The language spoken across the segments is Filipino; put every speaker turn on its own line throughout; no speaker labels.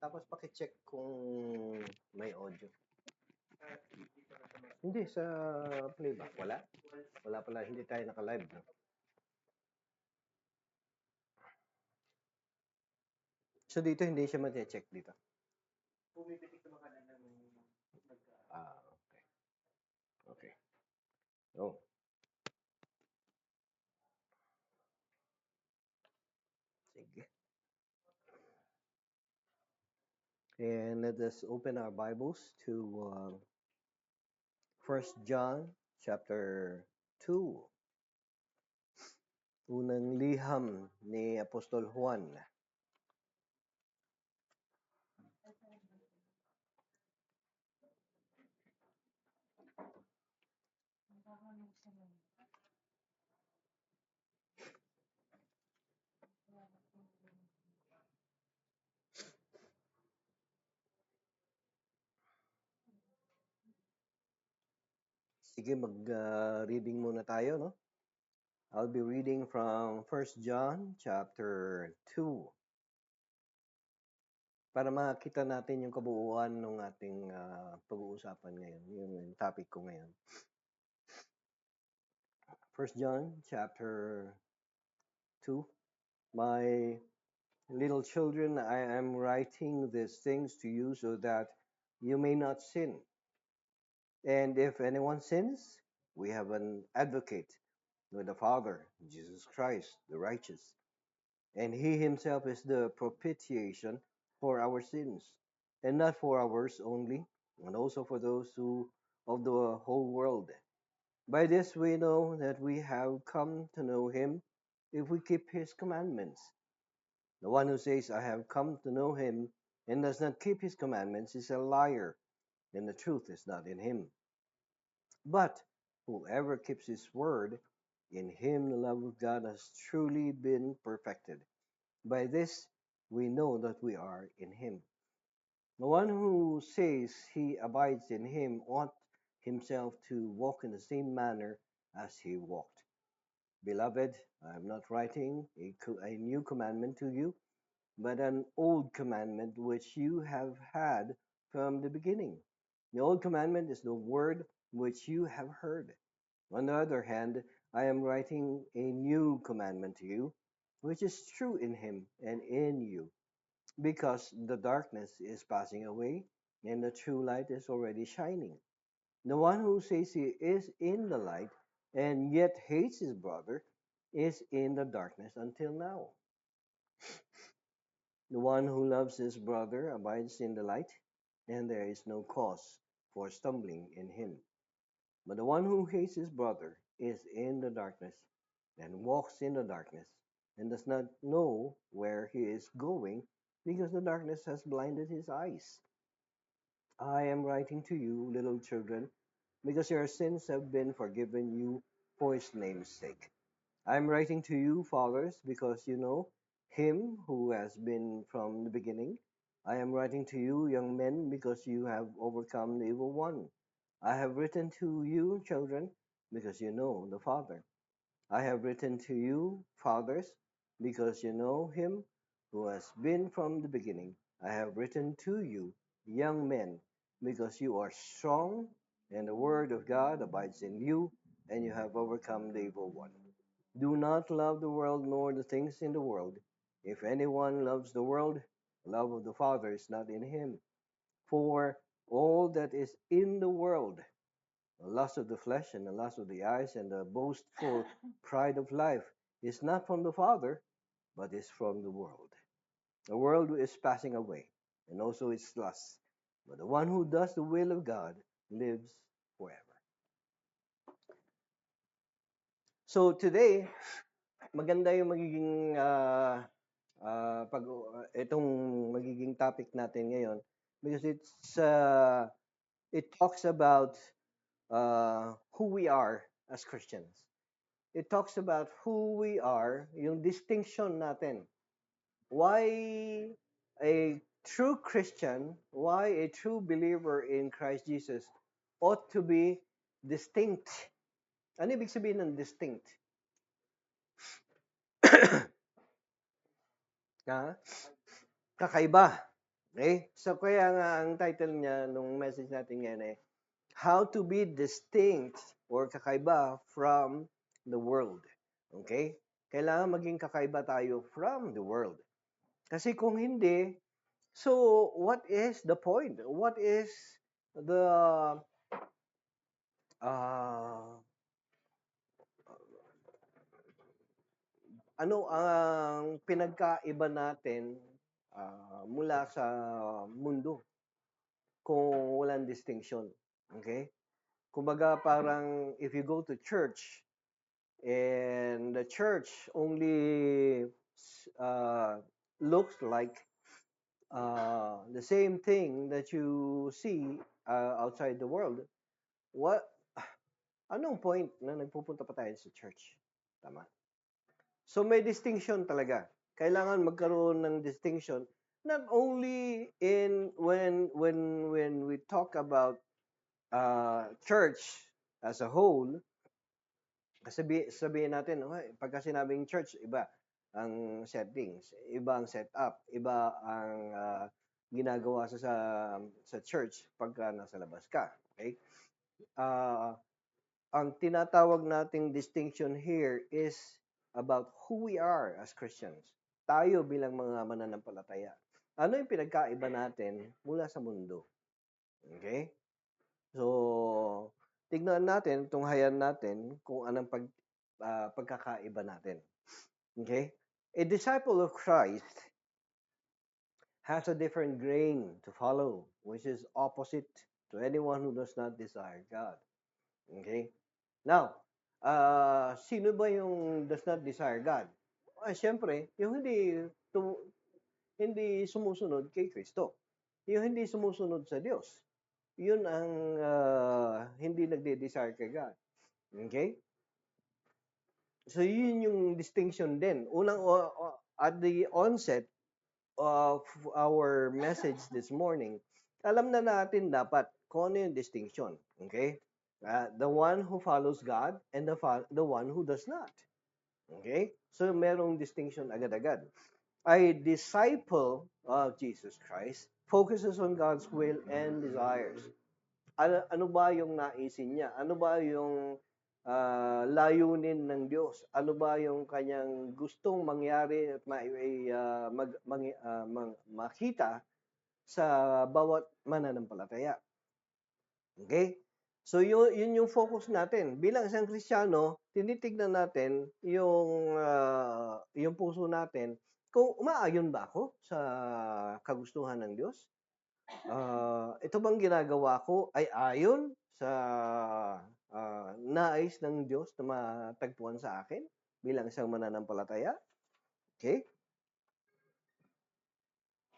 Tapos paki-check kung may audio. Hindi, sa playback. Wala? Wala pala, hindi tayo naka-live. No? So dito, hindi siya ma-check dito. Ah, okay. Okay. Oh. Sige. And let us open our Bibles to 1 John chapter 2. Unang liham ni Apostol Juan. Sige, mag-reading muna tayo, no? I'll be reading from 1 John chapter 2 para makita natin yung kabuuan ng ating pag-uusapan ngayon, yung topic ko ngayon. 1 John chapter 2. My little children, I am writing these things to you so that you may not sin. And if anyone sins, we have an advocate with the Father, Jesus Christ, the righteous. And he himself is the propitiation for our sins, and not for ours only, and also for those of the whole world. By this we know that we have come to know him if we keep his commandments. The one who says, I have come to know him, and does not keep his commandments is a liar, and the truth is not in him. But whoever keeps his word, in him the love of God has truly been perfected. By this we know that we are in him. The one who says he abides in him ought himself to walk in the same manner as he walked. Beloved, I am not writing a new commandment to you, but an old commandment which you have had from the beginning. The old commandment is the word which you have heard. On the other hand, I am writing a new commandment to you, which is true in him and in you, because the darkness is passing away and the true light is already shining. The one who says he is in the light and yet hates his brother is in the darkness until now. The one who loves his brother abides in the light, and there is no cause for stumbling in him. But the one who hates his brother is in the darkness and walks in the darkness and does not know where he is going because the darkness has blinded his eyes. I am writing to you, little children, because your sins have been forgiven you for his name's sake. I am writing to you, fathers, because you know him who has been from the beginning. I am writing to you, young men, because you have overcome the evil one. I have written to you, children, because you know the Father. I have written to you, fathers, because you know him who has been from the beginning. I have written to you, young men, because you are strong, and the word of God abides in you, and you have overcome the evil one. Do not love the world nor the things in the world. If anyone loves the world, the love of the Father is not in him. For all that is in the world, the lust of the flesh and the lust of the eyes and the boastful pride of life, is not from the Father, but is from the world. The world is passing away, and also its lusts. But the one who does the will of God lives forever. So today, maganda yung magiging itong magiging topic natin ngayon because it talks about who we are as Christians. It talks about who we are, yung distinction natin. Why a true Christian, why a true believer in Christ Jesus ought to be distinct. Ano ibig sabihin ng distinct? Ha? Kakaiba. Okay? So kaya nga ang title niya nung message natin ngayon ay How to be distinct or kakaiba from the world. Okay? Kailangan maging kakaiba tayo from the world. Kasi kung hindi, so what is the point? What is the uh, ano ang pinagkaiba natin mula sa mundo kung walang distinction? Okay? Kumbaga parang if you go to church and the church only uh, looks like the same thing that you see outside the world, what anong point na nagpupunta pa tayo sa church? Tama? So may distinction talaga. Kailangan magkaroon ng distinction not only in when we talk about church as a whole, sabihin natin, okay, pagka sinabing church, iba ang settings, iba ang setup, iba ang ginagawa sa church pagka nasa labas ka. Okay? Uh, ang tinatawag nating distinction here is about who we are as Christians. Tayo bilang mga mananampalataya. Ano yung pinagkaiba natin mula sa mundo? Okay? So, tignan natin, tunghayan natin kung anong pagkakaiba natin. Okay? A disciple of Christ has a different grain to follow, which is opposite to anyone who does not desire God. Okay? Now, sino ba yung does not desire God? Siyempre, yung hindi sumusunod kay Kristo. Yung hindi sumusunod sa Diyos. Yun ang hindi nagde-desire kay God. Okay? So, yun yung distinction din. At the onset of our message this morning, alam na natin dapat kung ano yung distinction. Okay? The one who follows God and the one who does not. Okay? So, merong distinction agad-agad. A disciple of Jesus Christ focuses on God's will and desires. Ano ba yung naisin niya? Ano ba yung layunin ng Diyos? Ano ba yung kanyang gustong mangyari at makita sa bawat mananampalataya? Okay? So yun yung focus natin. Bilang isang Kristiyano, tinitignan natin yung puso natin kung umaayon ba ako sa kagustuhan ng Diyos? Ito bang ginagawa ko ay ayon sa nais ng Diyos na matagpuan sa akin bilang isang mananampalataya? Okay?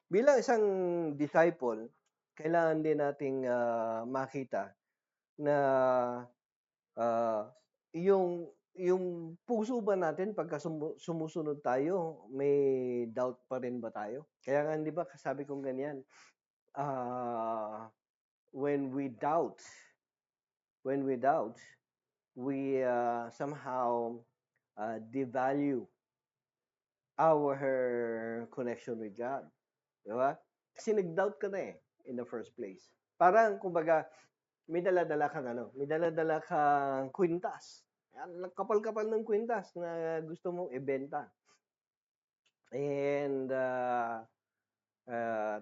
Bilang isang disciple, kailangan din nating makita na yung puso ba natin pagka sumusunod tayo, may doubt pa rin ba tayo? Kaya nga, di ba, sabi kong ganyan, uh, when we doubt, when we doubt, we somehow devalue our connection with God. Di ba? Kasi nag-doubt ka na in the first place. Parang, kumbaga, may dala-dala kang kwintas. Kapal-kapal ng kwintas na gusto mong ibenta. And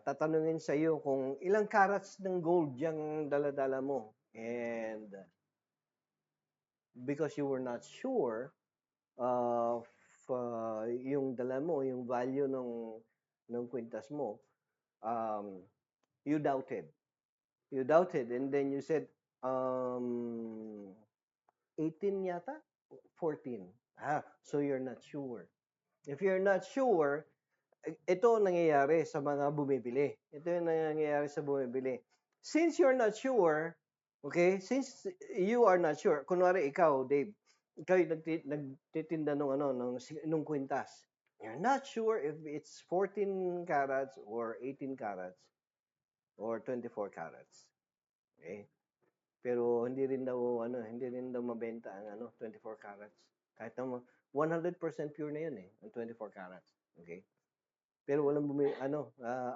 tatanungin sa iyo kung ilang carats ng gold yung dala-dala mo. And because you were not sure of yung dala mo, yung value ng kwintas mo, you doubted. You doubted and then you said, 18 yata? 14. So you're not sure. If you're not sure, ito nangyayari sa mga bumibili. Ito yung nangyayari sa bumibili. Since you're not sure, okay, since you are not sure, kunwari ikaw, Dave, ikaw yung nagtitinda nung kwintas. You're not sure if it's 14 carats or 18 carats or 24 carats. Okay? Pero hindi rin daw mabenta ang 24 carats. Kahit na 100% pure na 'yun ang 24 carats. Okay? Pero walang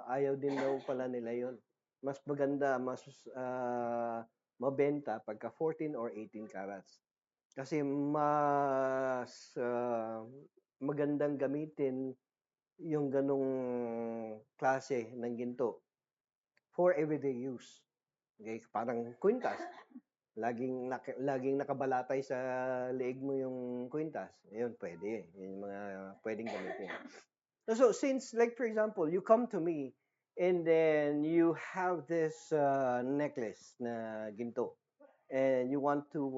ayaw din daw pala nila yon. Mas maganda, mas mabenta pagka 14 or 18 carats. Kasi mas magandang gamitin yung ganong klase ng ginto for everyday use. Okay? Parang kwintas. Laging nakabalatay sa leeg mo yung kwintas. Ayun, pwede. Yun yung mga pwedeng gamitin. So since, like for example, you come to me and then you have this necklace na ginto and you want to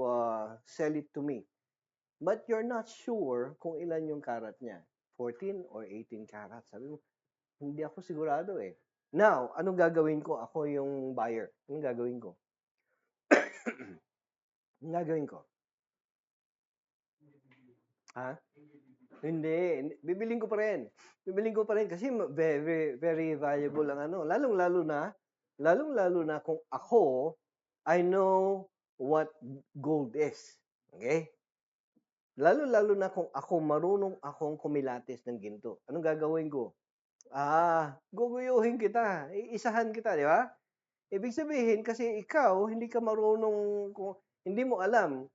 sell it to me, but you're not sure kung ilan yung karat niya, 14 or 18 karat. Sabi mo, hindi ako sigurado eh. Now, anong gagawin ko? Ako yung buyer. Anong gagawin ko? Anong gagawin ko? Ha? Hindi. Bibiling ko pa rin. Bibiling ko pa rin kasi very, very valuable ang ano. Lalong-lalo na kung ako, I know what gold is. Okay? Lalo-lalo na kung ako marunong akong kumilatis ng ginto. Anong gagawin ko? Guguyuhin kita. Iisahan kita, di ba? Ibig sabihin, kasi ikaw, hindi ka marunong, hindi mo alam.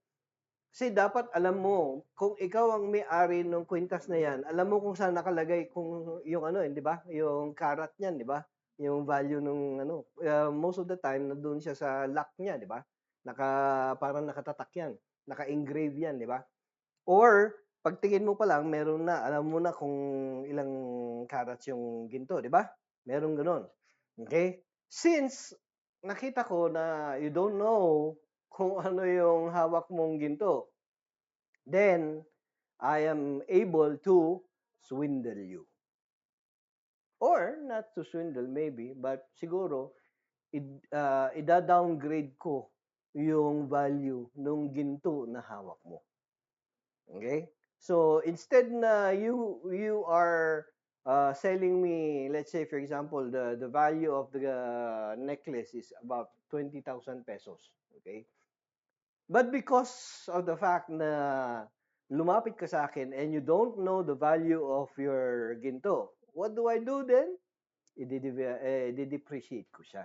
Kasi dapat alam mo, kung ikaw ang may-ari ng kwintas na yan, alam mo kung saan nakalagay kung yung ano, di ba? Yung karat niyan, di ba? Yung value ng ano. Most of the time, nandoon siya sa lock niya, di ba? Parang nakatatak yan. Naka-engrave yan, di ba? Or, pagtingin mo pa lang, meron na, alam mo na kung ilang carats yung ginto, di ba? Meron ganun. Okay? Since nakita ko na you don't know kung ano yung hawak mong ginto, then I am able to swindle you. Or not to swindle maybe, but siguro ida-downgrade ko yung value ng ginto na hawak mo. Okay? So instead na you are selling me, let's say for example, the value of the necklace is about 20,000 pesos. Okay? But because of the fact na lumapit ka sa akin and you don't know the value of your ginto, what do I do then? I-depreciate ko siya.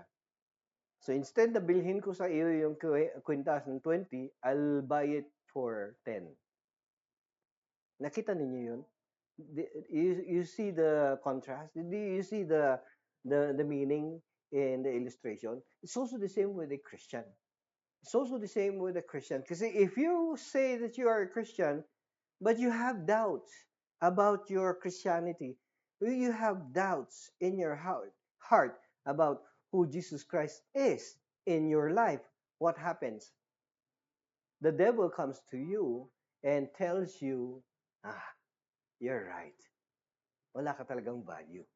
So instead na bilhin ko sa iyo yung kwintas ng 20, I'll buy it for 10. Nakita ninyo yun? You see the contrast? Do you see the meaning in the illustration? It's also the same with a Christian. It's also the same with a Christian. Because if you say that you are a Christian, but you have doubts about your Christianity, you have doubts in your heart about who Jesus Christ is in your life, what happens? The devil comes to you and tells you, you're right. Wala ka talagang value.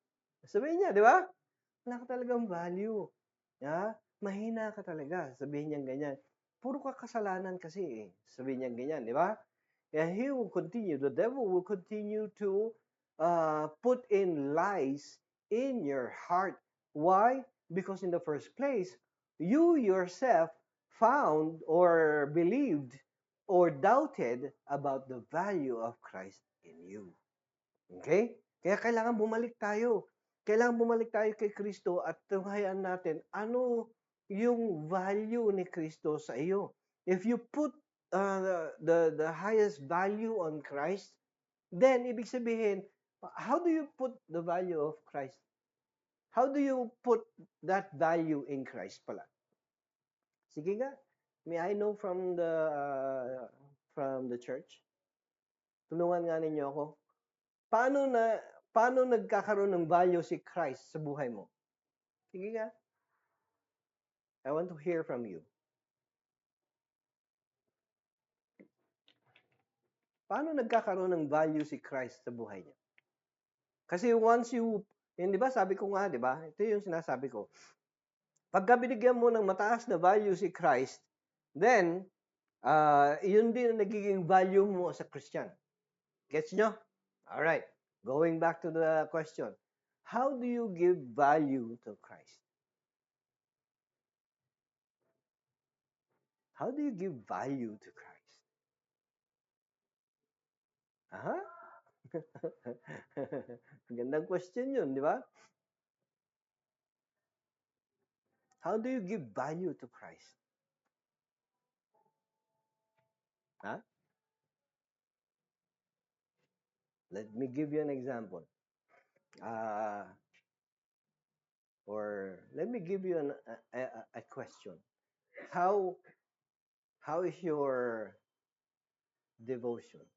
Sabihin niya, di ba? Wala ka talagang value. Mahina ka talaga. Sabihin niya ganyan. Puro ka kasalanan kasi eh. Sabihin niya ganyan, di ba? And he will continue, the devil will continue to put in lies in your heart. Why? Because in the first place, you yourself found or believed or doubted about the value of Christ in you. Okay? Kaya kailangan bumalik tayo. Kailangan bumalik tayo kay Kristo at tunghayan natin ano yung value ni Kristo sa iyo. If you put the highest value on Christ, then ibig sabihin, how do you put the value of Christ? How do you put that value in Christ pala? Sige nga, may I know from the church? Tulungan nga ninyo ako. Paano nagkakaroon ng value si Christ sa buhay mo? Sige nga. I want to hear from you. Paano nagkakaroon ng value si Christ sa buhay niya? Kasi once di ba sabi ko nga, di ba? Ito yung sinasabi ko. Pagka binigyan mo ng mataas na value si Christ, then, yun din ang nagiging value mo sa Christian. Gets nyo? Alright. Going back to the question. How do you give value to Christ? How do you give value to Christ? Gandang question yun, di ba? How do you give value to Christ? Huh? Let me give you an example. Uh, or let me give you a question. How how is your devotion?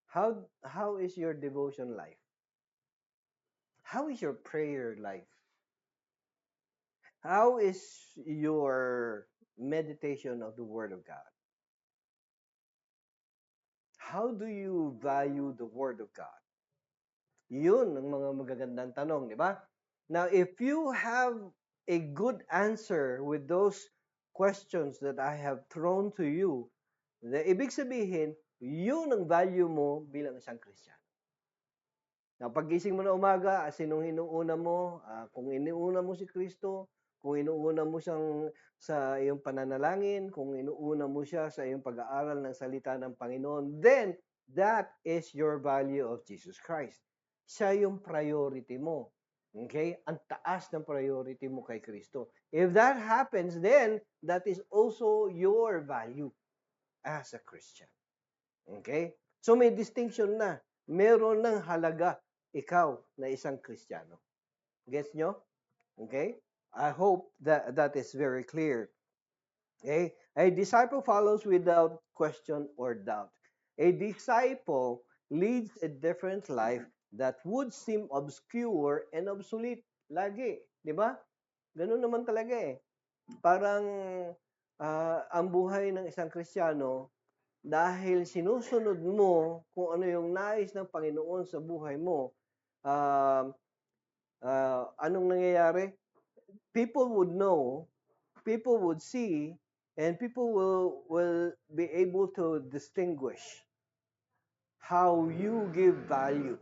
How is your devotion life? How is your prayer life? How is your meditation of the Word of God? How do you value the Word of God? Yun ang mga magagandang tanong, di ba? Now, if you have a good answer with those questions that I have thrown to you, ibig sabihin, yun ang value mo bilang isang Kristiyano. Now, pagising mo na umaga, sinong inuuna mo? Kung inuuna mo si Kristo, kung inuuna mo siyang sa iyong pananalangin, kung inuuna mo siya sa iyong pag-aaral ng salita ng Panginoon, then that is your value of Jesus Christ. Siya yung priority mo. Okay? Ang taas ng priority mo kay Kristo. If that happens, then that is also your value as a Christian. Okay? So may distinction na. Meron ng halaga ikaw na isang Kristiyano. Gets nyo? Okay? I hope that that is very clear. Okay? A disciple follows without question or doubt. A disciple leads a different life that would seem obscure and obsolete. Lagi. Di ba? Ganun naman talaga eh. Parang ang buhay ng isang Kristiyano, dahil sinusunod mo kung ano yung nais ng Panginoon sa buhay mo, anong nangyayari? People would know, people would see, and people will be able to distinguish how you give value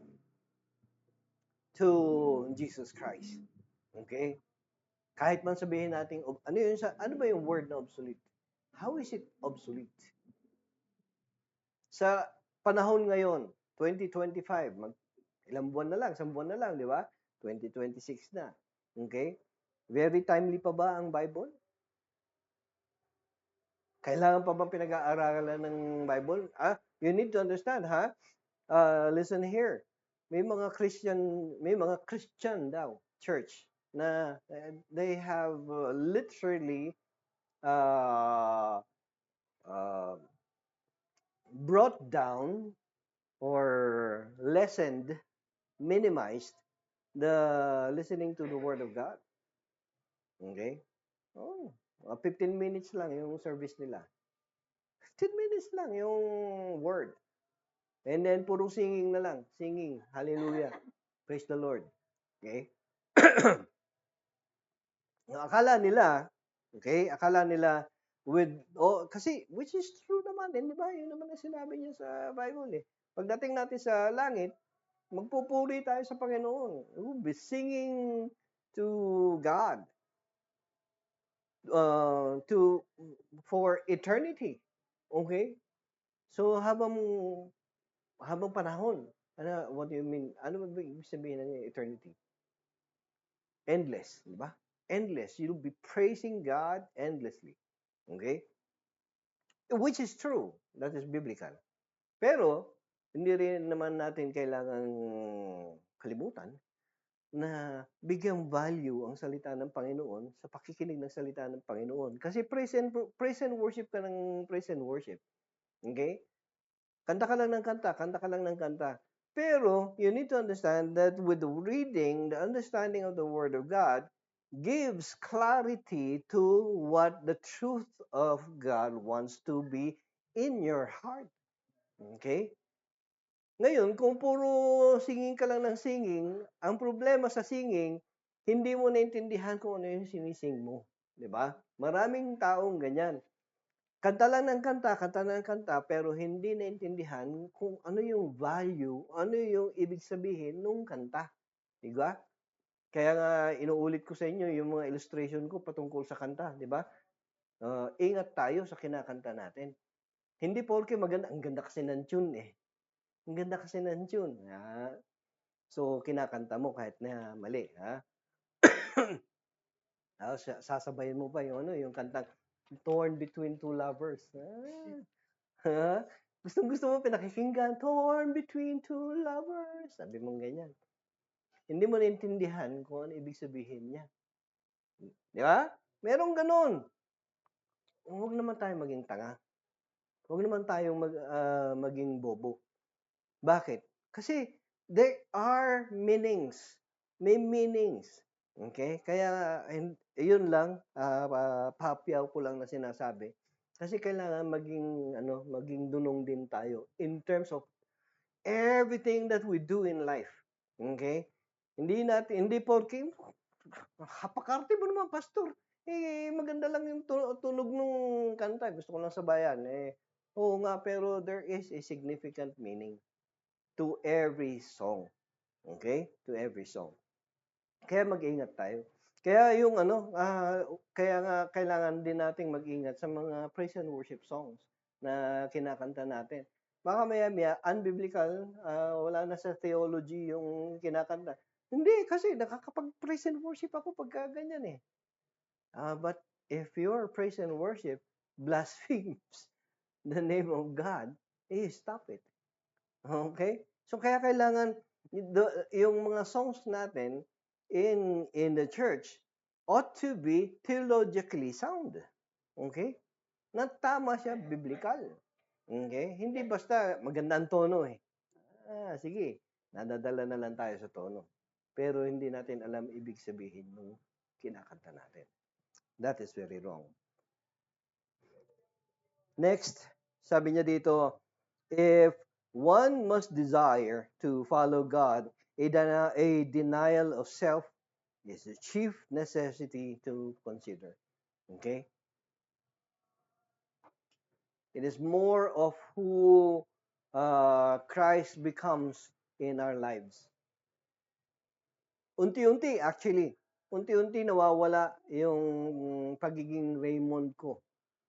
to Jesus Christ. Okay? Kahit man sabihin natin, ano ba yung word na obsolete? How is it obsolete? Sa panahon ngayon, 2025, ilang buwan na lang, isang buwan na lang, di ba? 2026 na. Okay? Very timely pa ba ang Bible? Kailangan pa bang pinag-aaralan ng Bible? You need to understand, ha? Listen here. May mga Christian daw, church, na they have literally uh, uh, brought down or lessened, minimized the listening to the Word of God. Okay? Oh, 15 minutes lang yung service nila. 15 minutes lang yung word. And then, puro singing na lang. Singing. Hallelujah. Praise the Lord. Okay? Akala nila, kasi, which is true naman, di ba? Yun naman ang sinabi niya sa Bible eh. Pagdating natin sa langit, magpupuri tayo sa Panginoon. We'll be singing to God for eternity. Okay? So, habang panahon, what do you mean? Ano ba ibig sabihin ng eternity? Endless, di ba? Endless. You'll be praising God endlessly. Okay? Which is true. That is biblical. Pero, hindi rin naman natin kailangang kalimutan na bigyang value ang salita ng Panginoon sa pakikinig ng salita ng Panginoon. Kasi praise and worship ka ng praise and worship. Okay? Kanta ka lang ng kanta. Pero, you need to understand that with the reading, the understanding of the Word of God gives clarity to what the truth of God wants to be in your heart. Okay? Ngayon, kung puro singing ka lang ng singing, ang problema sa singing, hindi mo naintindihan kung ano yung sinising mo. 'Di ba? Maraming taong ganyan. Kanta lang ng kanta, pero hindi naintindihan kung ano yung value, ano yung ibig sabihin nung kanta. 'Di ba? Kaya nga inuulit ko sa inyo yung mga illustration ko patungkol sa kanta, 'di ba? Ingat tayo sa kinakanta natin. Hindi porke maganda, ang ganda kasi ng tune eh. Ang ganda kasi ng tune. So, kinakanta mo kahit na mali. Sasabayin mo pa yung, yung kantang Torn Between Two Lovers. Gustong-gusto mo pinakikinggan, Torn Between Two Lovers. Sabi mong ganyan. Hindi mo naintindihan kung ano ibig sabihin niya. Di ba? Merong ganun. Huwag naman tayo maging tanga. Huwag naman tayong maging bobo. Bakit? Kasi there are meanings. May meanings. Okay? Kaya yun lang, papyaw ko lang na sinasabi. Kasi kailangan maging dunong din tayo in terms of everything that we do in life. Okay? Hindi porke hapakarte mo naman, pastor. Maganda lang yung tunog ng kanta. Gusto ko lang sabayan. Oo nga, pero there is a significant meaning to every song. Okay? To every song. Kaya mag-ingat tayo. Kaya yung kaya nga kailangan din nating mag-ingat sa mga praise and worship songs na kinakanta natin. Baka maya-maya, unbiblical, wala na sa theology yung kinakanta. Hindi, kasi nakakapag-praise and worship ako pagka ganyan eh. But if your praise and worship blasphemes the name of God, stop it. Okay? So kaya kailangan yung mga songs natin in the church ought to be theologically sound. Okay? Na tama siya biblical. Okay? Hindi basta maganda ang tono eh. Sige, nadadala na lang tayo sa tono. Pero hindi natin alam ibig sabihin ng kinakanta natin. That is very wrong. Next, sabi niya dito, if one must desire to follow God, a denial of self is the chief necessity to consider. Okay? It is more of who Christ becomes in our lives. Unti-unti, actually, unti-unti nawawala yung pagiging Raymond ko,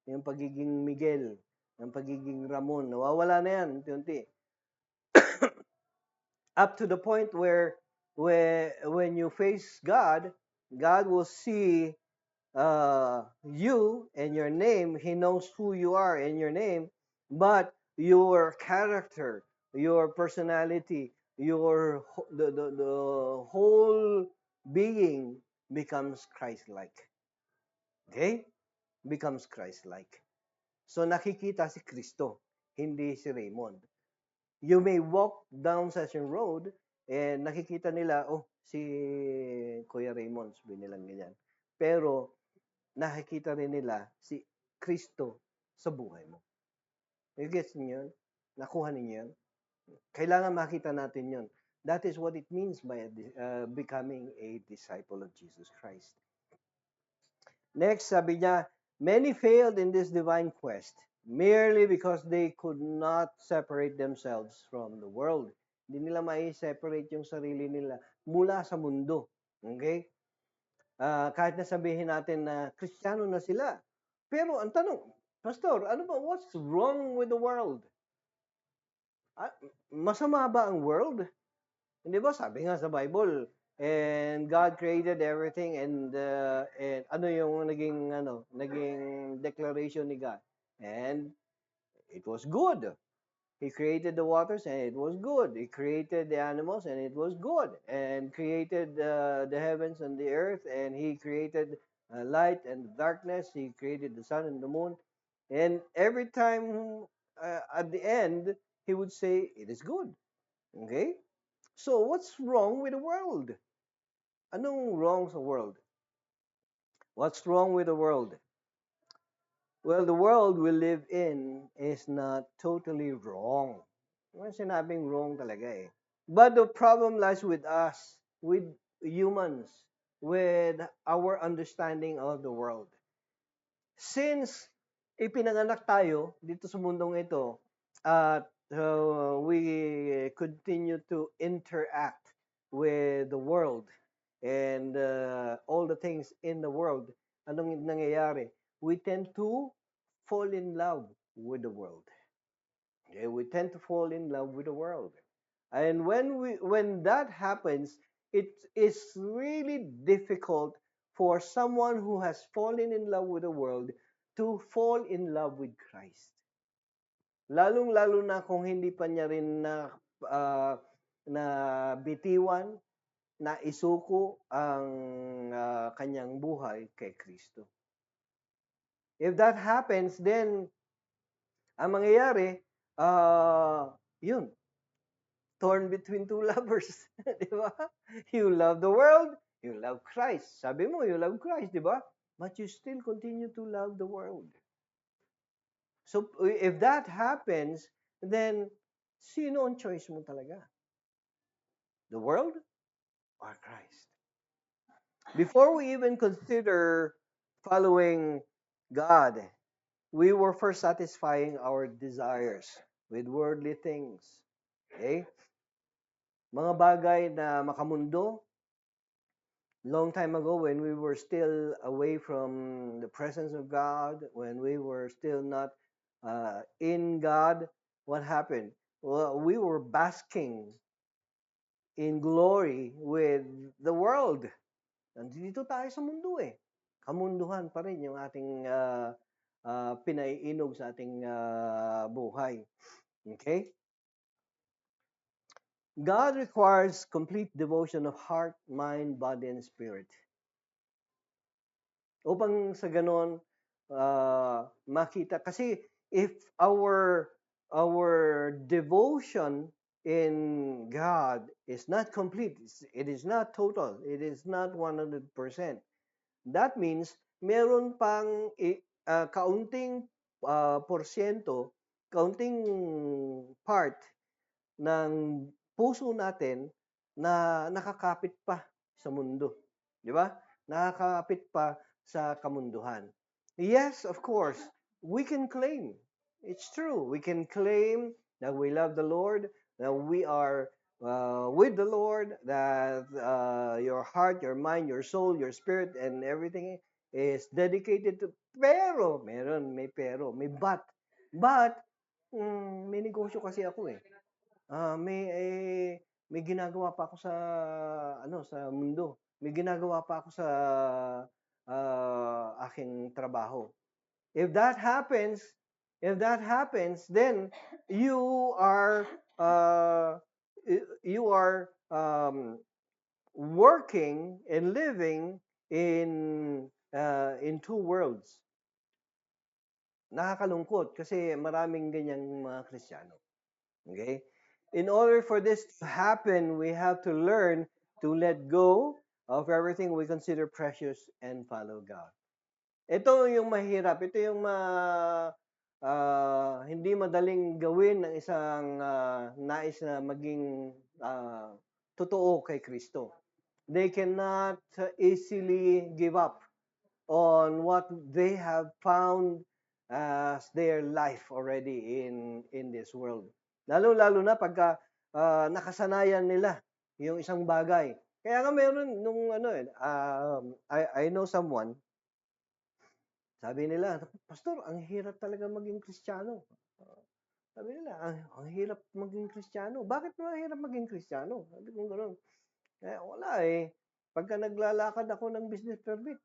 yung pagiging Miguel, yung pagiging Ramon. Nawawala na yan, unti-unti. Up to the point where when you face God, God will see you and your name. He knows who you are and your name, but your character, your personality, the whole being becomes Christ-like. Okay? Becomes Christ-like. So nakikita si Kristo, hindi si Raymond. You may walk down Session Road and nakikita nila, si Kuya Raymond, sabi nilang ganyan. Pero nakikita rin nila si Kristo sa buhay mo. You get niyo yun? Nakuha ninyo yun? Kailangan makita natin yun. That is what it means by becoming a disciple of Jesus Christ. Next, sabi niya, many failed in this divine quest merely because they could not separate themselves from the world. Hindi nila mai-separate yung sarili nila mula sa mundo. Okay? Kahit na sabihin natin na Kristiyano na sila. Pero ang tanong, Pastor, what's wrong with the world? Masama ba ang world? Hindi ba sabi nga sa Bible, and God created everything and ano yung naging declaration ni God? And it was good. He created the waters and it was good. He created the animals and it was good. And created the heavens and the earth, and he created light and darkness. He created the sun and the moon. And every time at the end, he would say, it is good. Okay? So what's wrong with the world? Anong wrong sa world? What's wrong with the world? Well, the world we live in is not totally wrong. Sinabing wrong talaga eh. But the problem lies with us, with humans, with our understanding of the world. Since ipinanganak tayo dito sa mundong ito, at we continue to interact with the world and all the things in the world, anong nangyayari? We tend to fall in love with the world. Okay, we tend to fall in love with the world. And when that happens, it is really difficult for someone who has fallen in love with the world to fall in love with Christ. Lalong-lalo na kung hindi pa niya rin ah, na bitiwan, na isuko ang kanyang buhay kay Kristo. If that happens, then ang mangyayari, yun, torn between two lovers. Di ba? You love the world, you love Christ. Sabi mo, you love Christ, di ba? But you still continue to love the world. So, if that happens, then sino ang choice mo talaga? The world or Christ? Before we even consider following God, we were first satisfying our desires with worldly things. Okay? Mga bagay na makamundo, long time ago when we were still away from the presence of God, when we were still not in God, what happened? Well, we were basking in glory with the world. Nandito tayo sa mundo eh. Kamunduhan pa rin yung ating pinaiinog sa ating buhay. Okay? God requires complete devotion of heart, mind, body, and spirit. Upang sa ganon, makita. Kasi if our devotion in God is not complete, it is not total, it is not 100%. That means meron pang kaunting porsyento, kaunting part ng puso natin na nakakapit pa sa mundo. Di ba? Nakakapit pa sa kamunduhan. Yes, of course, we can claim. It's true. We can claim that we love the Lord, that we are with the Lord, that your heart, your mind, your soul, your spirit, and everything is dedicated to. Pero, may but. But, may negosyo kasi ako eh. May ginagawa pa ako sa sa mundo. May ginagawa pa ako sa aking trabaho. If that happens, then you are uh, you are working and living in two worlds. Nakakalungkot kasi maraming ganyang mga Kristiyano. Okay? In order for this to happen, we have to learn to let go of everything we consider precious and follow God. Ito yung mahirap. Ito yung hindi madaling gawin ng isang nais na maging totoo kay Kristo. They cannot easily give up on what they have found as their life already in this world. Lalo-lalo na pagka nakasanayan nila yung isang bagay. Kaya nga meron nung I know someone, sabi nila, Pastor, ang hirap talaga maging Kristiyano. Sabi nila, ang hirap maging Kristiyano. Bakit mo ang hirap maging Kristiyano? Sabi ko gano'n. Wala eh. Pagka naglalakad ako ng business permit,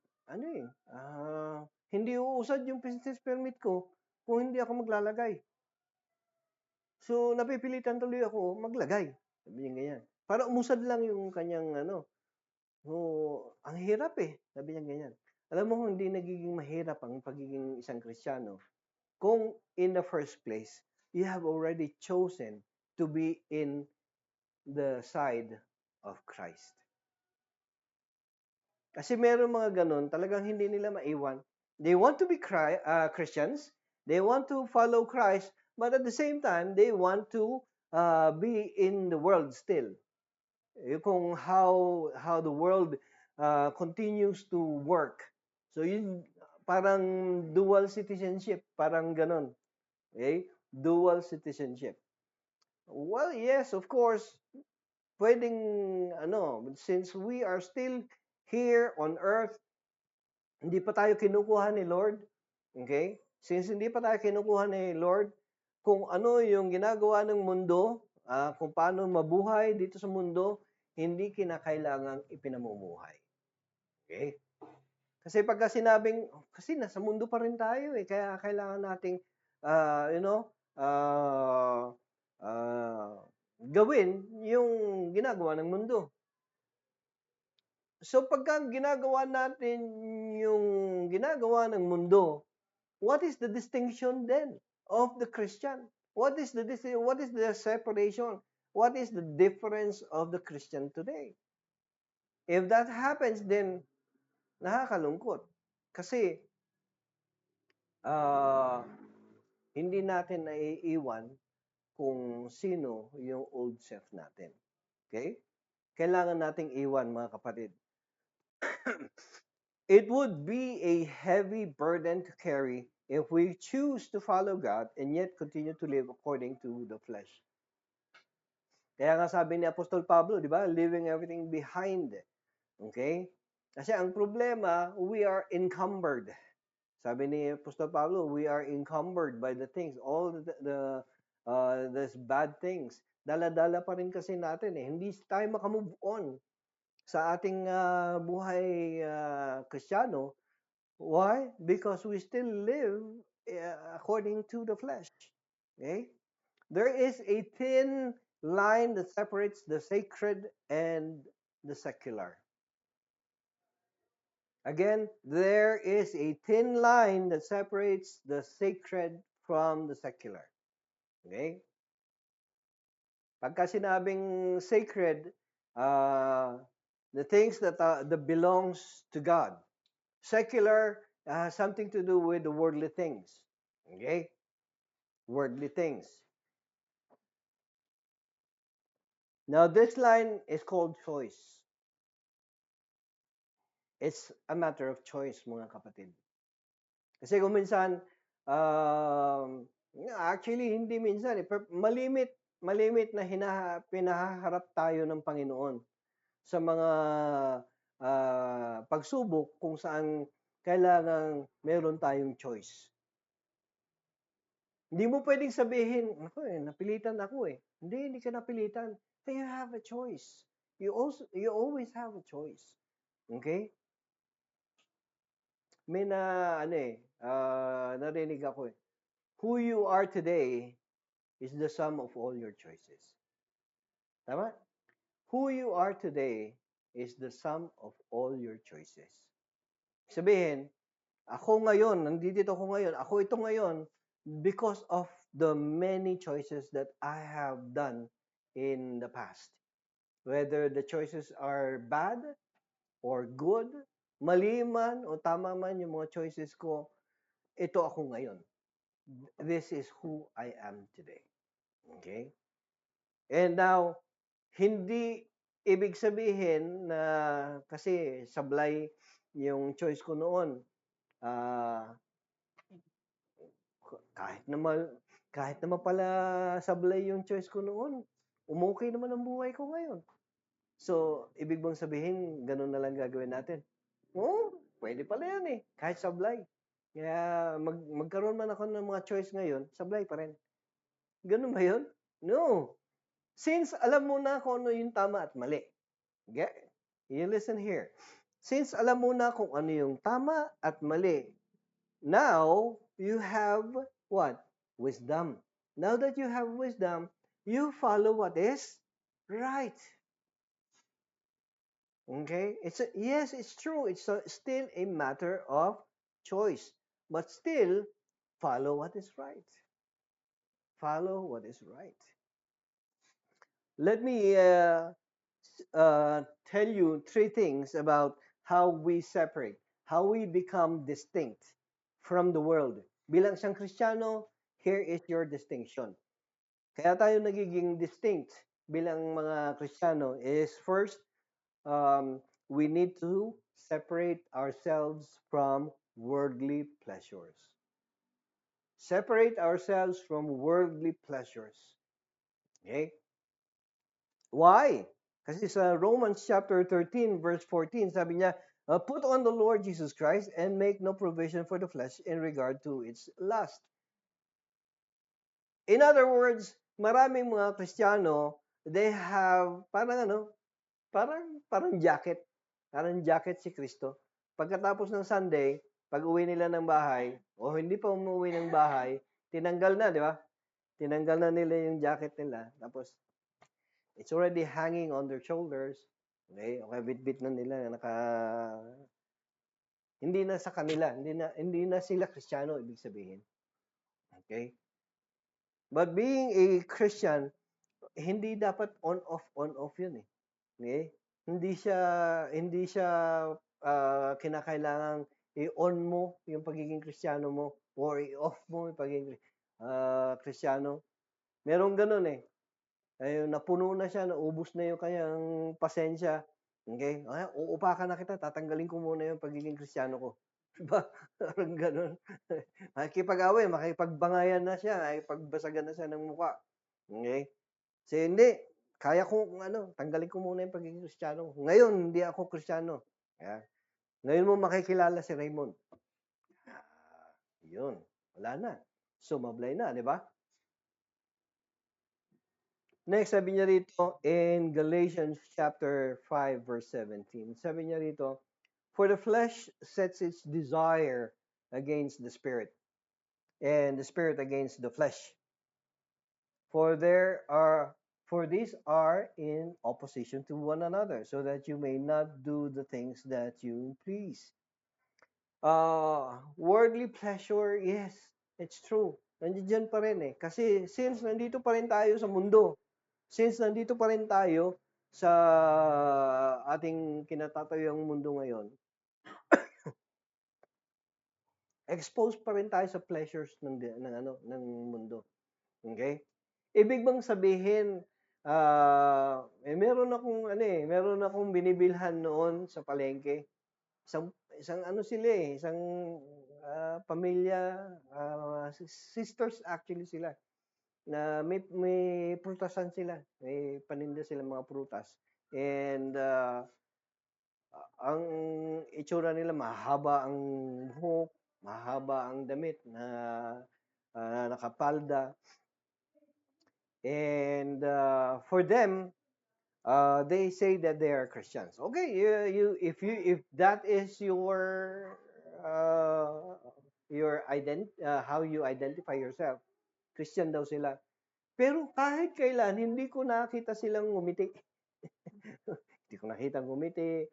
hindi uusad yung business permit ko kung hindi ako maglalagay. So, napipilitan tuloy ako maglagay. Sabi niya ganyan. Para umusad lang yung kanyang ang hirap eh. Sabi niya ganyan. Alam mo, hindi nagiging mahirap ang pagiging isang Kristiyano kung in the first place, you have already chosen to be in the side of Christ. Kasi meron mga ganun, talagang hindi nila maiwan. They want to be Christians, they want to follow Christ, but at the same time, they want to be in the world still. Kung how the world continues to work. So yun parang dual citizenship, parang ganon. Okay? Dual citizenship. Well, yes, of course, pwedeng since we are still here on earth, hindi pa tayo kinukuha ni Lord. Okay? Since hindi pa tayo kinukuha ni Lord, kung ano yung ginagawa ng mundo, kung paano mabuhay dito sa mundo, hindi kinakailangang ipinamumuhay. Okay? Kasi pagka sinabing, kasi nasa mundo pa rin tayo eh, kaya kailangan nating, uh, uh, gawin yung ginagawa ng mundo. So pagka ginagawa natin yung ginagawa ng mundo, what is the distinction then of the Christian? What is the separation? What is the difference of the Christian today? If that happens, then nakakalungkot. Kasi uh, hindi natin naiiwan kung sino yung old self natin. Okay? Kailangan nating iwan, mga kapatid. It would be a heavy burden to carry if we choose to follow God and yet continue to live according to the flesh. Kaya nga sabi ni Apostol Pablo, di ba? Leaving everything behind. Okay? Kasi ang problema, we are encumbered. Sabi ni Apostol Pablo, we are encumbered by the things, all these bad things. Dala-dala pa rin kasi natin eh. Hindi tayo makamove on sa ating buhay Kristiyano. Why? Because we still live according to the flesh. Okay? There is a thin line that separates the sacred and the secular. Again, there is a thin line that separates the sacred from the secular. Okay? Pagka sinabing sacred, the things that belongs to God. Secular has something to do with the worldly things. Okay? Worldly things. Now, this line is called choice. It's a matter of choice, mga kapatid. Kasi kung minsan, actually, hindi minsan. Malimit na pinahaharap tayo ng Panginoon sa mga pagsubok kung saan kailangang meron tayong choice. Hindi mo pwedeng sabihin, napilitan ako eh. Hindi ka napilitan. So you have a choice. You always have a choice. Okay? May narinig ako eh. Who you are today is the sum of all your choices. Tama? Who you are today is the sum of all your choices. Sabihin, ako ngayon, nandito ako ngayon, ako ito ngayon, because of the many choices that I have done in the past. Whether the choices are bad or good, mali man o tama man yung mga choices ko, ito ako ngayon. This is who I am today. Okay? And now, hindi ibig sabihin na kasi sablay yung choice ko noon. Kahit naman pala sablay yung choice ko noon, umukay naman ang buhay ko ngayon. So, ibig bang sabihin, ganun na lang gagawin natin? Oo, pwede pala yan eh, kahit sablay. Kaya magkaroon man ako ng mga choice ngayon, sablay pa rin. Ganun ba yun? No. Since alam mo na kung ano yung tama at mali. Okay? You listen here. Since alam mo na kung ano yung tama at mali, now you have what? Wisdom. Now that you have wisdom, you follow what is right. Okay? Yes, it's true. It's still a matter of choice. But still, follow what is right. Follow what is right. Let me tell you three things about how we separate, how we become distinct from the world. Bilang isang Kristiyano, here is your distinction. Kaya tayo nagiging distinct bilang mga Kristiyano is first, we need to separate ourselves from worldly pleasures. Separate ourselves from worldly pleasures. Okay? Why? Kasi sa Romans chapter 13 verse 14, sabi niya, put on the Lord Jesus Christ and make no provision for the flesh in regard to its lust. In other words, maraming mga Kristiyano, they have parang jacket. Parang jacket si Kristo. Pagkatapos ng Sunday, pag-uwi nila ng bahay, o hindi pa umuwi ng bahay, tinanggal na, di ba? Tinanggal na nila yung jacket nila. Tapos, it's already hanging on their shoulders. Okay, okay, bit-bit na nila, hindi na sa kanila, hindi na sila Kristiyano, ibig sabihin. Okay? But being a Christian, hindi dapat on-off yun eh. Okay? Hindi siya kinakailangang i-on mo yung pagiging Kristiyano mo or i-off mo yung pagiging Kristiyano. Merong ganun eh. Ay, napuno na siya, naubos na yung kanyang pasensya. Okay? Ay, uupakan na kita, tatanggalin ko muna yung pagiging Kristiyano ko. Diba? Parang ganun. Makikipag-away, makipagbangayan na siya, makipagbasagan na siya ng mukha. Okay? Kasi hindi, kaya ko tanggalin ko muna yung pagiging Kristiyano. Ngayon, hindi ako Kristiyano. Yeah. Ngayon mo makikilala si Raymond. Yun, wala na. Sumablay na, di ba? Next, sabi niya rito in Galatians chapter 5 verse 17. Sabi niya rito, for the flesh sets its desire against the spirit, and the spirit against the flesh. For these are in opposition to one another, so that you may not do the things that you please. Worldly pleasure, yes, it's true. Nandiyan pa rin eh. Kasi since nandito pa rin tayo sa mundo, since nandito pa rin tayo sa ating kinatatayuang mundo ngayon, exposed pa rin tayo sa pleasures ng mundo. Okay? Ibig bang sabihin, meron akong binibilhan noon sa palengke. Isang pamilya, sisters actually sila, na may prutasan sila, may paninda sila mga prutas. And ang itsura nila, mahaba ang buhok, mahaba ang damit na nakapalda. And for them, they say that they are Christians. Okay, if that is your how you identify yourself, Christian daw sila. Pero kahit kailan, hindi ko nakita silang ngumiti. Hindi ko nakita ngumiti.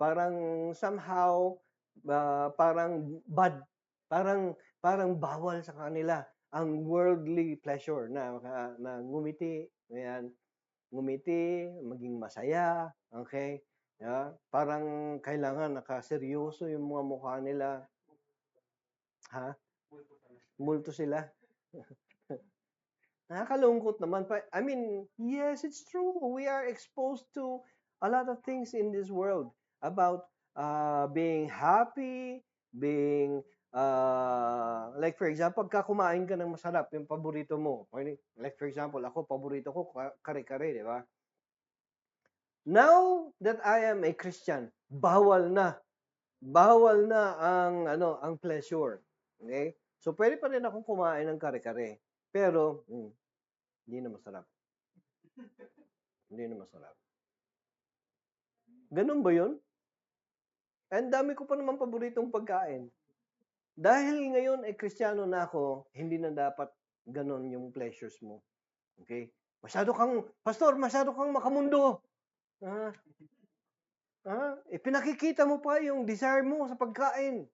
Parang somehow, parang bad. Parang bawal sa kanila ang worldly pleasure na ngumiti. Ayan. Ngumiti, maging masaya. Okay? Yeah? Parang kailangan nakaseryoso yung mga mukha nila. Ha? Multo sila. Nakakalungkot naman. I mean, yes, it's true. We are exposed to a lot of things in this world about being happy, being, like for example, pagka kumain ka ng masarap, yung paborito mo. Like for example, ako, paborito ko, kare-kare, di ba? Now that I am a Christian, bawal na. Bawal na ang pleasure. Okay? So, pwede pa rin akong kumain ng kare-kare. Pero, hindi na masarap. Hindi na masarap. Ganun ba yun? Ang dami ko pa naman paboritong pagkain. Dahil ngayon ay Kristiyano na ako, hindi na dapat ganun yung pleasures mo. Okay? Pastor, masyado kang makamundo. Pinakikita mo pa yung desire mo sa pagkain.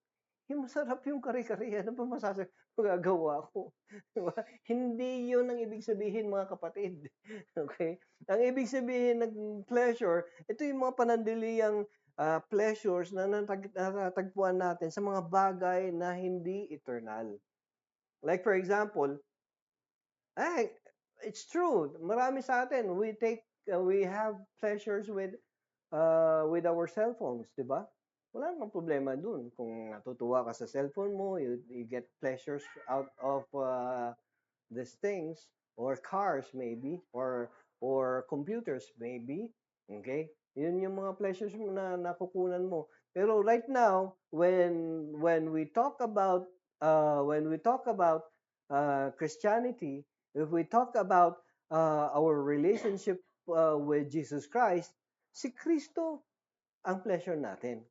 Masarap yung kare-kare. Ano ba magagawa ko? Diba? Hindi yun ang ibig sabihin, mga kapatid. Okay? Ang ibig sabihin ng pleasure, ito yung mga panandaliang pleasures na natagpuan natin sa mga bagay na hindi eternal. Like for example, it's true. Marami sa atin, we have pleasures with our cell phones, di ba? Wala namang problema dun. Kung natutuwa ka sa cellphone mo, you get pleasures out of these things, or cars maybe, or computers maybe. Okay? Yun yung mga pleasures mo na nakukunan mo. Pero right now, when we talk about Christianity, If we talk about our relationship with Jesus Christ, si Kristo ang pleasure natin.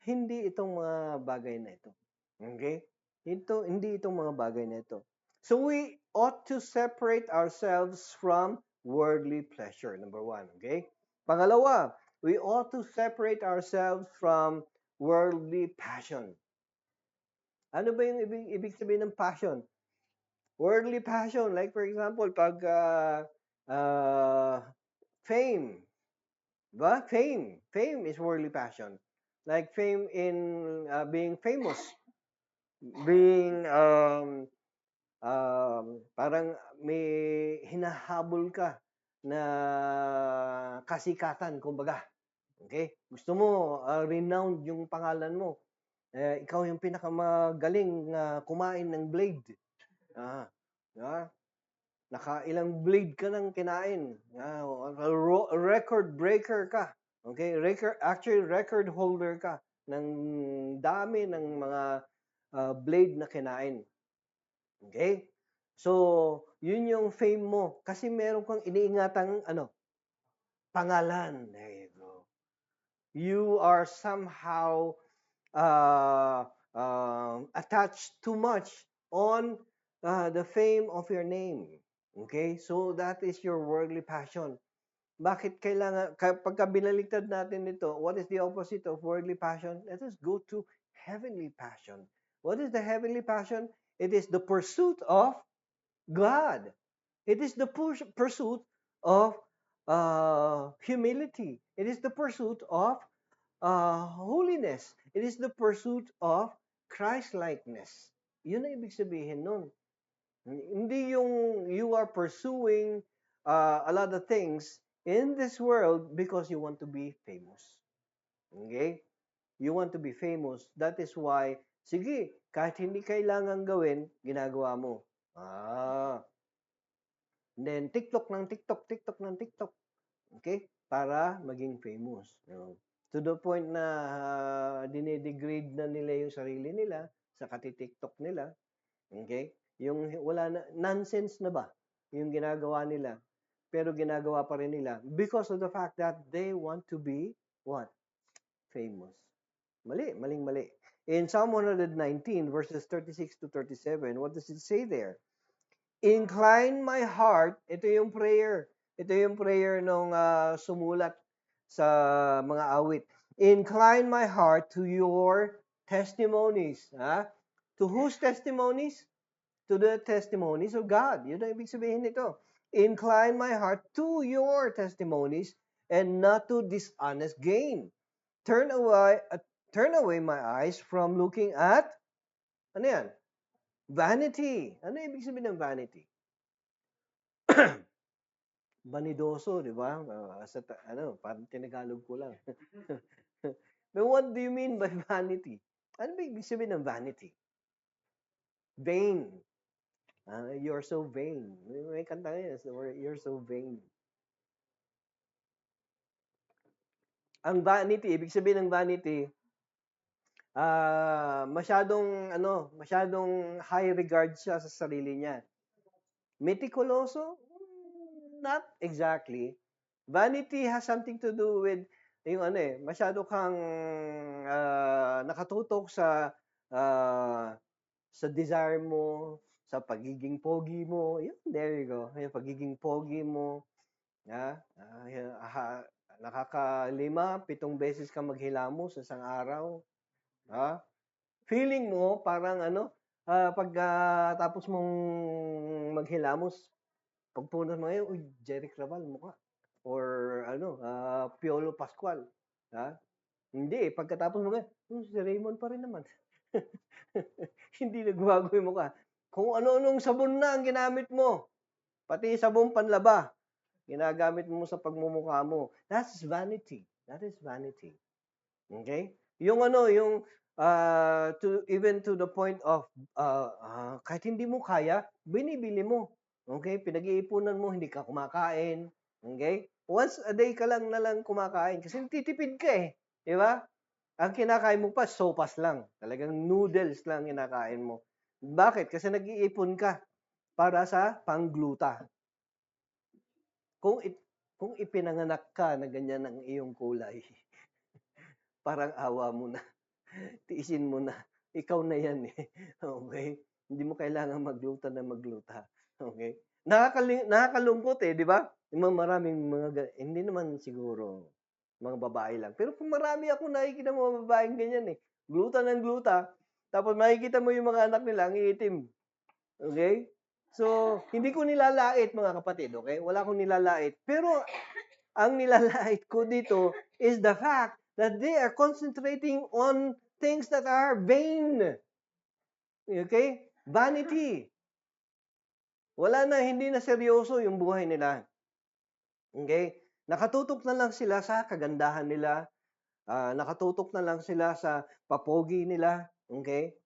Hindi itong mga bagay na ito. Okay? Hindi itong mga bagay na ito. So we ought to separate ourselves from worldly pleasure, number one. Okay? Pangalawa, we ought to separate ourselves from worldly passion. Ano ba yung ibig sabihin ng passion? Worldly passion, like for example, pag fame, diba? Fame is worldly passion. Like fame in being famous, being parang may hinahabol ka na kasikatan, kumbaga. Okay? Gusto mo, renowned yung pangalan mo. Ikaw yung pinakamagaling na kumain ng blade. Yeah. Nakailang blade ka nang kinain. Record breaker ka. Okay? Record holder ka ng dami ng mga blade na kinain. Okay? So, yun yung fame mo. Kasi meron kang iniingatang pangalan. There you go. You are somehow attached too much on the fame of your name. Okay? So, that is your worldly passion. Bakit kailangan, pagka binaligtad natin ito, what is the opposite of worldly passion? Let us go to heavenly passion. What is the heavenly passion? It is the pursuit of God. It is the pursuit of humility. It is the pursuit of holiness. It is the pursuit of Christ-likeness. Yun ang ibig sabihin nun. Hindi yung you are pursuing a lot of things in this world because you want to be famous. Okay? You want to be famous. That is why, sige, kahit hindi kailangan gawin, ginagawa mo. Then, TikTok ng TikTok. Okay? Para maging famous. To the point na dinedegrade na nila yung sarili nila sa kati-TikTok nila. Okay? Yung wala na, nonsense na ba yung ginagawa nila? Pero ginagawa pa rin nila because of the fact that they want to be what? Famous. Maling-mali. In Psalm 119 verses 36 to 37, what does it say there? Incline my heart, ito yung prayer. Ito yung prayer nung sumulat sa mga awit. Incline my heart to your testimonies. To whose testimonies? To the testimonies of God. Yun ang ibig sabihin nito. Incline my heart to your testimonies and not to dishonest gain. Turn away my eyes from looking at, ano yan? Vanity. Ano ibig sabihin ng vanity? Vanidoso, di ba? Parang tinagalog ko lang. But what do you mean by vanity? Ano ba ibig sabihin ng vanity? Vain. You're so vain. May kanta yun, you're so vain. Ang vanity, ibig sabihin ng vanity, masyadong high regard siya sa sarili niya. Meticuloso? Not exactly. Vanity has something to do with yung masyado kang nakatutok sa desire mo, sa pagiging pogi mo. Yun, there you go. Yung pagiging pogi mo. Nakaka-5, 7 beses ka maghilamos sa isang araw. Feeling mo parang pag tapos mong maghilamos, pagpunot mo ngayon, Jeric Raval mukha. Or Piolo Pascual. Hindi, pagkatapos mo ngayon, si Raymond pa rin naman. Hindi nagbago yung mukha. Kung ano-anong sabon na ang ginamit mo, pati sabon panlaba, ginagamit mo sa pagmumukha mo. That's vanity. That is vanity. Okay? Yung even to the point of kahit hindi mo kaya, binibili mo. Okay? Pinag-iipunan mo, hindi ka kumakain. Okay? Once a day ka lang kumakain kasi titipid ka eh. Di ba? Ang kinakain mo pa, sopas lang. Talagang noodles lang kinakain mo. Bakit? Kasi nag-iipon ka. para sa panggluta. Kung kung ipinanganak ka na ganyan ang iyong kulay, parang awa mo na, tiisin mo na. Ikaw na yan eh. Okay? Hindi mo kailangan magluta na magluta. Okay? Nakakalungkot eh, di ba? Yung maraming hindi naman siguro mga babae lang. Pero kung marami ako nakikita mga babaeng ganyan eh. Gluta ng gluta. Tapos makikita mo yung mga anak nila, ang iitim. Okay? So, hindi ko nilalait mga kapatid, okay? Wala akong nilalait. Pero ang nilalait ko dito is the fact that they are concentrating on things that are vain. Okay? Vanity. Wala na, hindi na seryoso yung buhay nila. Okay? Nakatutok na lang sila sa kagandahan nila. Nakatutok na lang sila sa papogi nila. Okay?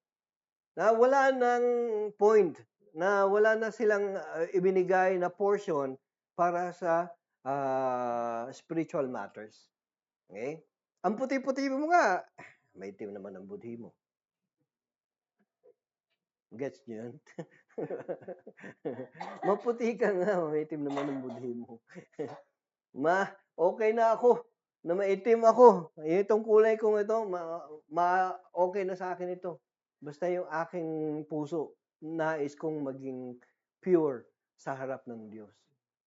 Na wala nang point, na wala na silang ibinigay na portion para sa spiritual matters. Okay? Ang puti-puti mo nga, may itim naman ang budhi mo. Gets nyo yun? Maputi ka nga, may itim naman ang budhi mo. Okay na ako, na maitim ako. Itong kulay kong ito, okay na sa akin ito. Basta yung aking puso, nais kong maging pure sa harap ng Diyos.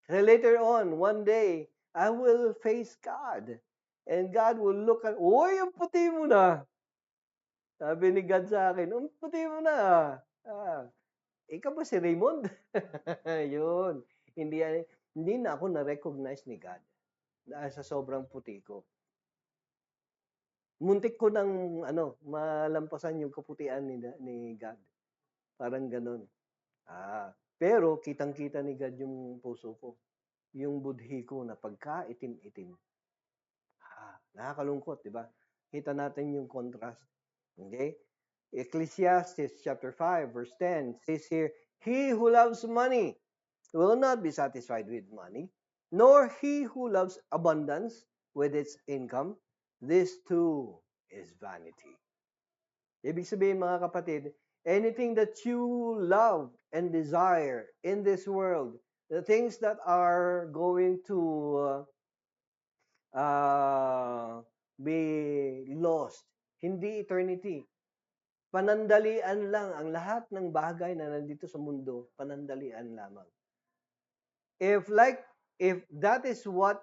And later on, one day, I will face God. And God will look at, uy, ang puti mo na. Sabi ni God sa akin, ang puti mo na. Ikaw ba si Raymond? Yun. Hindi na ako na-recognize ni God dahil sa sobrang puti ko. Muntik ko nang malampasan yung kaputian ni God. Parang ganun. Pero kitang-kita ni God yung puso ko. Yung budhi ko na pagka-itim-itim. Nakakalungkot, di ba? Kita natin yung contrast. Okay? Ecclesiastes chapter 5 verse 10 says here, he who loves money will not be satisfied with money, nor he who loves abundance with its income. This too is vanity. Ibig sabihin mga kapatid, anything that you love and desire in this world, the things that are going to be lost, hindi eternity. Panandalian lang ang lahat ng bagay na nandito sa mundo, panandalian lamang. If that is what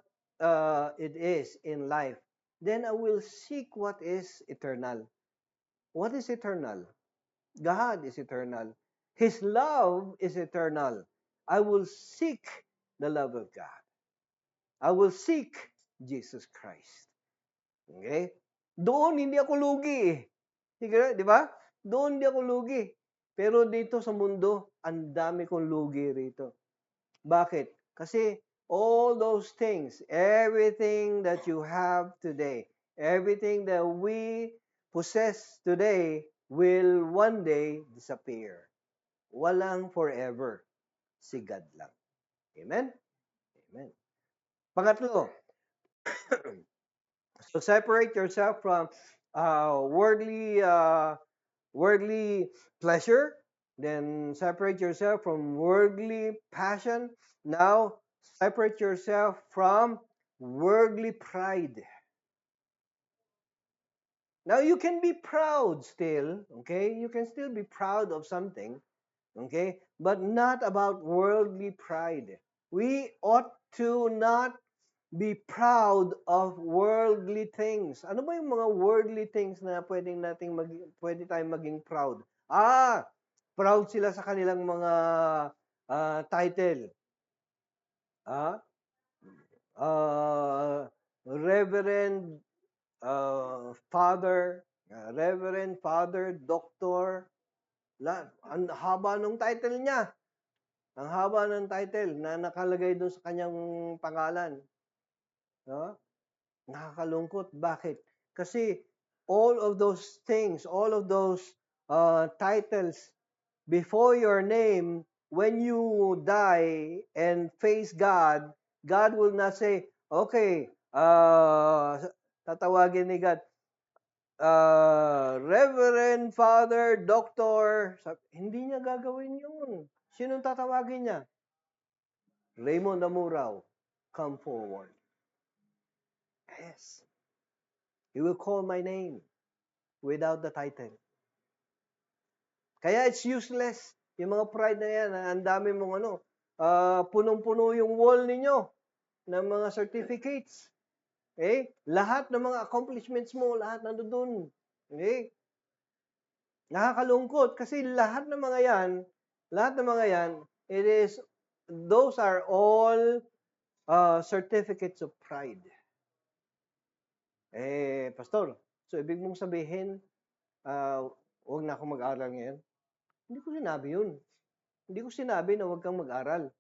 it is in life, then I will seek what is eternal. What is eternal? God is eternal. His love is eternal. I will seek the love of God. I will seek Jesus Christ. Okay? Doon hindi ako lugi eh. Di ba? Doon hindi ako lugi. Pero dito sa mundo, ang dami kong lugi rito. Bakit? Kasi all those things, everything that you have today, everything that we possess today will one day disappear. Walang forever. Si God lang. Amen? Amen. Pangatlo, so separate yourself from worldly pleasure, then separate yourself from worldly passion. Now, separate yourself from worldly pride. Now, you can be proud still, okay? You can still be proud of something, okay? But not about worldly pride. We ought to not be proud of worldly things. Ano ba yung mga worldly things na pwede tayong maging proud? Proud sila sa kanilang mga title. Reverend Father, Reverend Father, Doctor. Ang haba ng title niya. Ang haba ng title na nakalagay doon sa kanyang pangalan. Nakakalungkot. Bakit? Kasi all of those things, all of those titles before your name, when you die and face God, God will not say, okay, tatawagin ni God, Reverend Father, Doctor. Hindi niya gagawin yun. Sinong tatawagin niya? Raymond Amurao, come forward. Yes. He will call my name without the title. Kaya it's useless. Yung mga pride na yan, ang dami mong punong-puno yung wall ninyo ng mga certificates. Okay? Lahat ng mga accomplishments mo, lahat nandoon. Okay? Nakakalungkot kasi lahat ng mga yan, those are all certificates of pride. Pastor, so ibig mong sabihin, huwag na akong mag-aral ngayon? Hindi ko sinabi yun. Hindi ko sinabi na huwag kang mag-aral.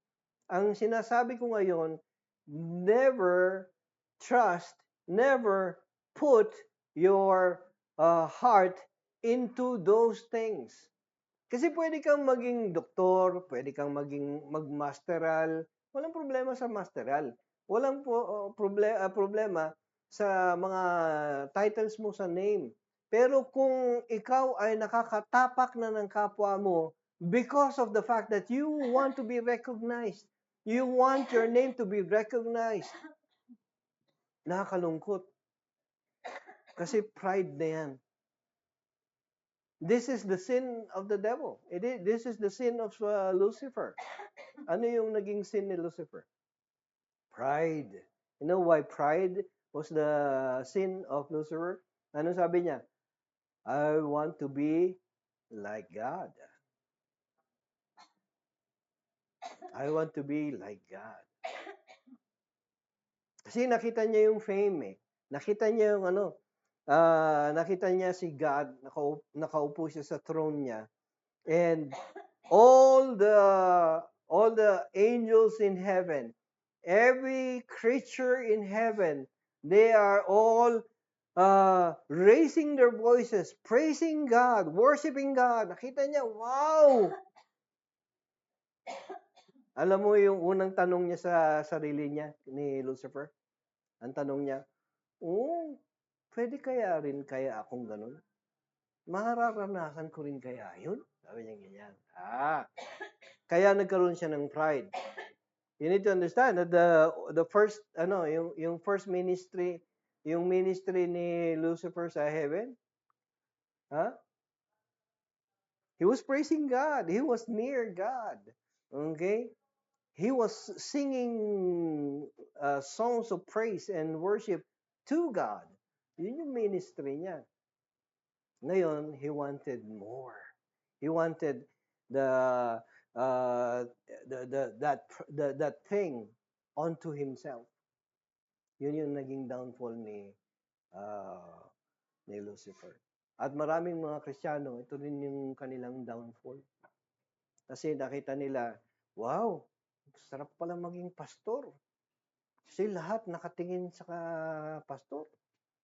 Ang sinasabi ko ngayon, never never put your heart into those things. Kasi pwede kang maging doktor, pwede kang magmasteral. Walang problema sa masteral. Walang problema sa mga titles mo sa name. Pero kung ikaw ay nakakatapak na ng kapwa mo because of the fact that you want to be recognized, you want your name to be recognized, nakakalungkot. Kasi pride na yan. This is the sin of the devil. This is the sin of Lucifer. Ano yung naging sin ni Lucifer? Pride. You know why pride was the sin of Lucifer? Ano sabi niya? I want to be like God. I want to be like God. Kasi nakita niya yung fame eh. Nakita niya yung nakita niya si God, nakaupo siya sa throne niya. And all the angels in heaven, every creature in heaven, they are all raising their voices, praising God, worshiping God. Nakita niya, wow! Alam mo yung unang tanong niya sa sarili niya, ni Lucifer? Ang tanong niya, pwede kaya akong ganun? Mararanasan ko rin kaya yun? Sabi niya ganyan. Kaya nagkaroon siya ng pride. You need to understand that the first yung first ministry, yung ministry ni Lucifer sa heaven, he was praising God. He was near God. Okay? He was singing songs of praise and worship to God. Yun yung ministry niya. Ngayon, he wanted more. He wanted that thing onto himself. Yun yung naging downfall ni Lucifer. At maraming mga Kristiyano, ito rin yung kanilang downfall. Kasi nakita nila, wow, sarap pala maging pastor. Kasi lahat nakatingin sa pastor.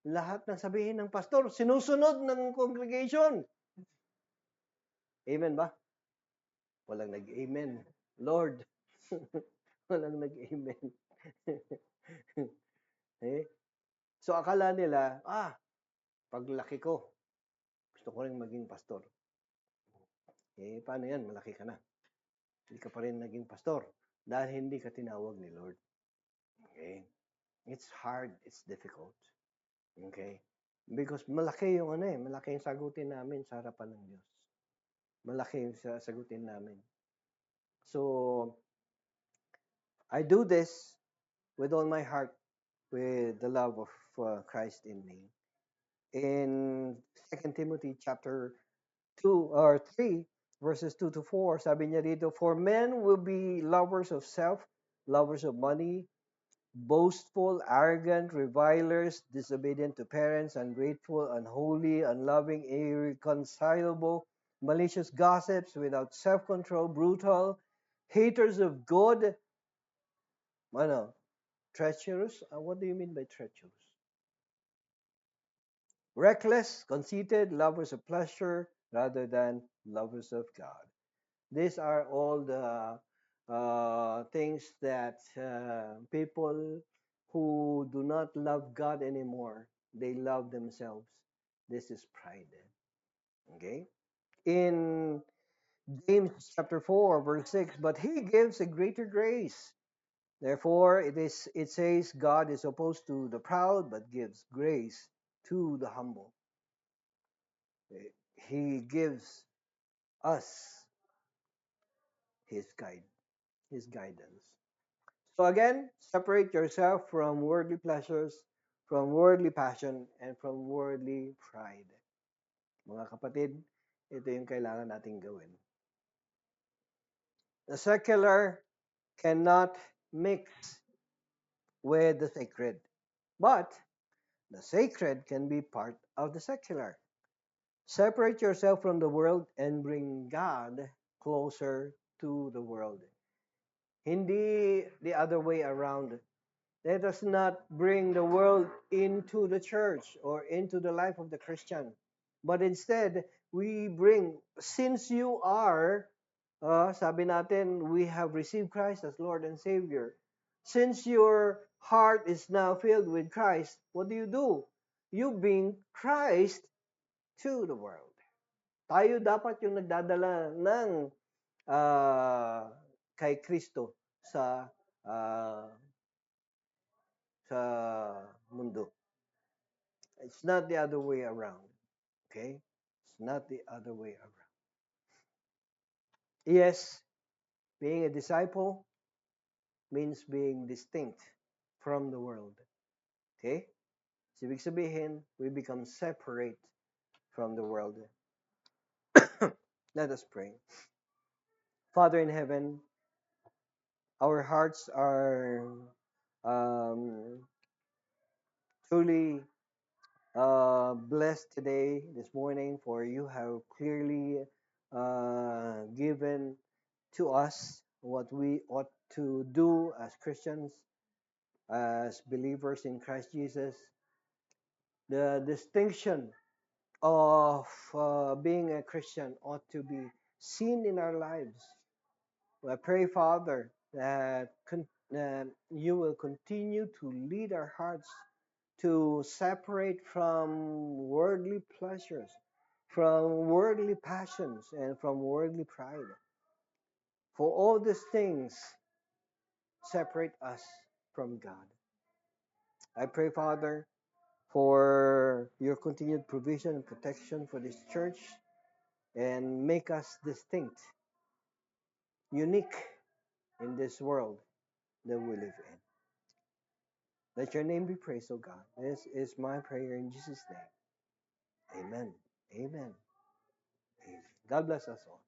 Lahat ng sabihin ng pastor, sinusunod ng congregation. Amen ba? Walang nag-amen. Lord. Walang nag-amen. So akala nila, paglaki ko, gusto ko rin maging pastor. Paano yan? Malaki ka na. Hindi ka pa rin naging pastor dahil hindi ka tinawag ni Lord. Okay? It's hard. It's difficult. Okay? Because malaki yung malaki yung sagutin namin sa harapan ng Diyos. Malaki yung sagutin namin. So, I do this with all my heart, with the love of Christ in me. In 2 Timothy chapter 2 or 3, verses 2 to 4, sabi niya dito, for men will be lovers of self, lovers of money, boastful, arrogant, revilers, disobedient to parents, ungrateful, unholy, unloving, irreconcilable, malicious gossips, without self-control, brutal, haters of good, treacherous. What do you mean by treacherous? Reckless, conceited, lovers of pleasure rather than lovers of God. These are all the things that people who do not love God anymore, they love themselves. This is pride. Okay? In James chapter 4, verse 6, but he gives a greater grace. Therefore, it says, God is opposed to the proud, but gives grace to the humble. He gives us his guide, his guidance. So again, separate yourself from worldly pleasures, from worldly passion, and from worldly pride. Mga kapatid, ito yung kailangan nating gawin. The secular cannot mix with the sacred, but the sacred can be part of the secular. Separate yourself from the world and bring God closer to the world. Hindi the other way around. Let us not bring the world into the church or into the life of the Christian. But instead, we bring, since you are, sabi natin, we have received Christ as Lord and Savior. Since your heart is now filled with Christ, what do? You bring Christ to the world. Tayo dapat yung nagdadala ng uh, kay Kristo sa uh, sa mundo. It's not the other way around. Okay? It's not the other way around. Yes, being a disciple means being distinct from the world. Okay? So ibig sabihin, we become separate from the world. Let us pray. Father in heaven, our hearts are um, truly blessed today, this morning, for you have clearly given to us what we ought to do as Christians, as believers in Christ Jesus. The distinction of being a Christian ought to be seen in our lives. I pray, Father, that you will continue to lead our hearts to separate from worldly pleasures, from worldly passions, and from worldly pride. For all these things separate us from God. I pray, Father, for your continued provision and protection for this church and make us distinct, unique in this world that we live in. Let your name be praised, O God. This is my prayer in Jesus' name. Amen. Amen. Amen. God bless us all.